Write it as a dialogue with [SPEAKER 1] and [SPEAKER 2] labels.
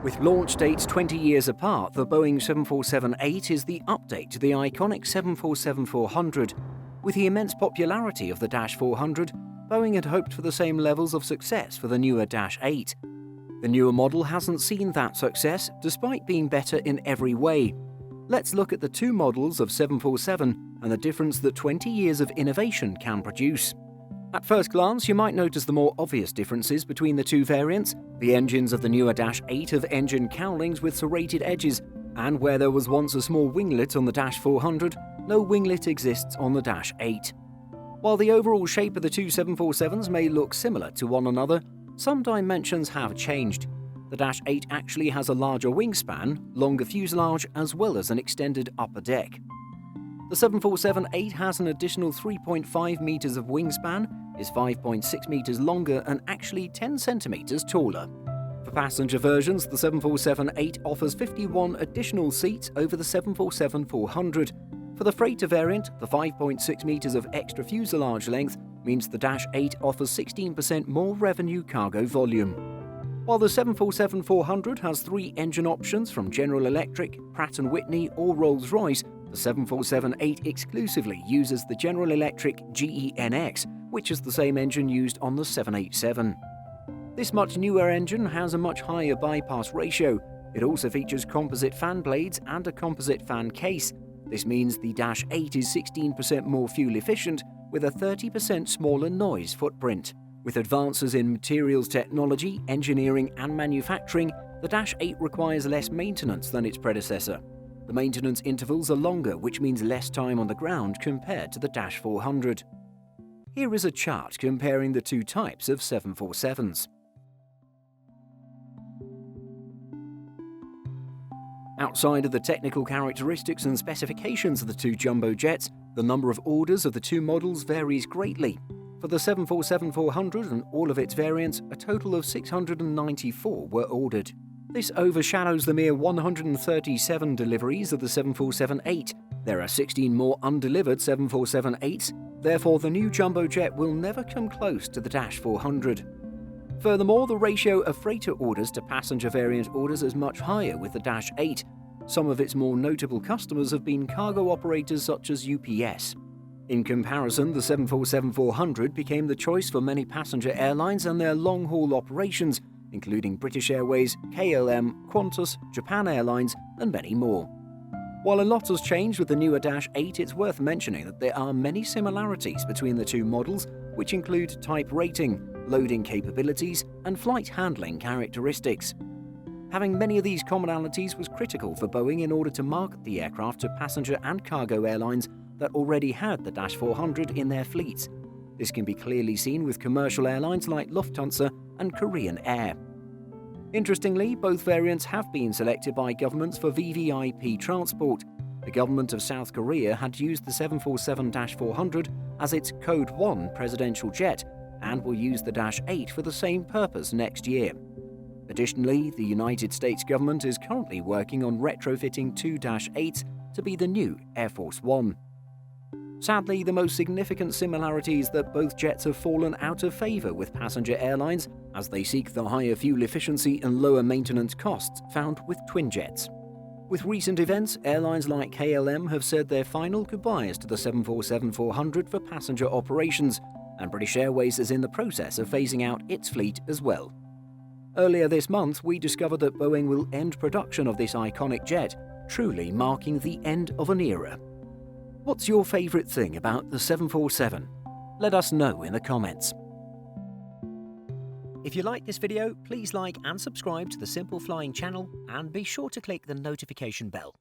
[SPEAKER 1] With launch dates 20 years apart, the Boeing 747-8 is the update to the iconic 747-400. With the immense popularity of the Dash 400, Boeing had hoped for the same levels of success for the newer Dash 8. The newer model hasn't seen that success, despite being better in every way. Let's look at the two models of 747 and the difference that 20 years of innovation can produce. At first glance, you might notice the more obvious differences between the two variants. The engines of the newer Dash 8 have engine cowlings with serrated edges, and where there was once a small winglet on the Dash 400, no winglet exists on the Dash 8. While the overall shape of the two 747s may look similar to one another, some dimensions have changed. The Dash 8 actually has a larger wingspan, longer fuselage, as well as an extended upper deck. The 747-8 has an additional 3.5 meters of wingspan, is 5.6 meters longer, and actually 10 centimeters taller. For passenger versions, the 747-8 offers 51 additional seats over the 747-400. For the freighter variant, the 5.6 meters of extra fuselage length means the Dash 8 offers 16% more revenue cargo volume. While the 747-400 has 3 engine options from General Electric, Pratt & Whitney or Rolls-Royce, the 747-8 exclusively uses the General Electric GEnx, which is the same engine used on the 787. This much newer engine has a much higher bypass ratio. It also features composite fan blades and a composite fan case. This means the Dash 8 is 16% more fuel efficient with a 30% smaller noise footprint. With advances in materials technology, engineering and manufacturing, the Dash 8 requires less maintenance than its predecessor. The maintenance intervals are longer, which means less time on the ground compared to the Dash 400. Here is a chart comparing the two types of 747s. Outside of the technical characteristics and specifications of the two jumbo jets, the number of orders of the two models varies greatly. For the 747-400 and all of its variants, a total of 694 were ordered. This overshadows the mere 137 deliveries of the 747-8. There are 16 more undelivered 747-8s, therefore the new jumbo jet will never come close to the Dash 400. Furthermore, the ratio of freighter orders to passenger variant orders is much higher with the Dash 8. Some of its more notable customers have been cargo operators such as UPS. In comparison, the 747-400 became the choice for many passenger airlines and their long-haul operations, including British Airways, KLM, Qantas, Japan Airlines, and many more. While a lot has changed with the newer Dash 8, it's worth mentioning that there are many similarities between the two models, which include type rating, loading capabilities, and flight handling characteristics. Having many of these commonalities was critical for Boeing in order to market the aircraft to passenger and cargo airlines that already had the Dash 400 in their fleets. This can be clearly seen with commercial airlines like Lufthansa and Korean Air. Interestingly, both variants have been selected by governments for VVIP transport. The government of South Korea had used the 747-400 as its Code 1 presidential jet and will use the Dash 8 for the same purpose next year. Additionally, the United States government is currently working on retrofitting 2 Dash 8s to be the new Air Force One. Sadly, the most significant similarity is that both jets have fallen out of favor with passenger airlines as they seek the higher fuel efficiency and lower maintenance costs found with twin jets. With recent events, airlines like KLM have said their final goodbyes to the 747-400 for passenger operations, and British Airways is in the process of phasing out its fleet as well. Earlier this month, we discovered that Boeing will end production of this iconic jet, truly marking the end of an era. What's your favourite thing about the 747? Let us know in the comments. If you like this video, please like and subscribe to the Simple Flying channel and be sure to click the notification bell.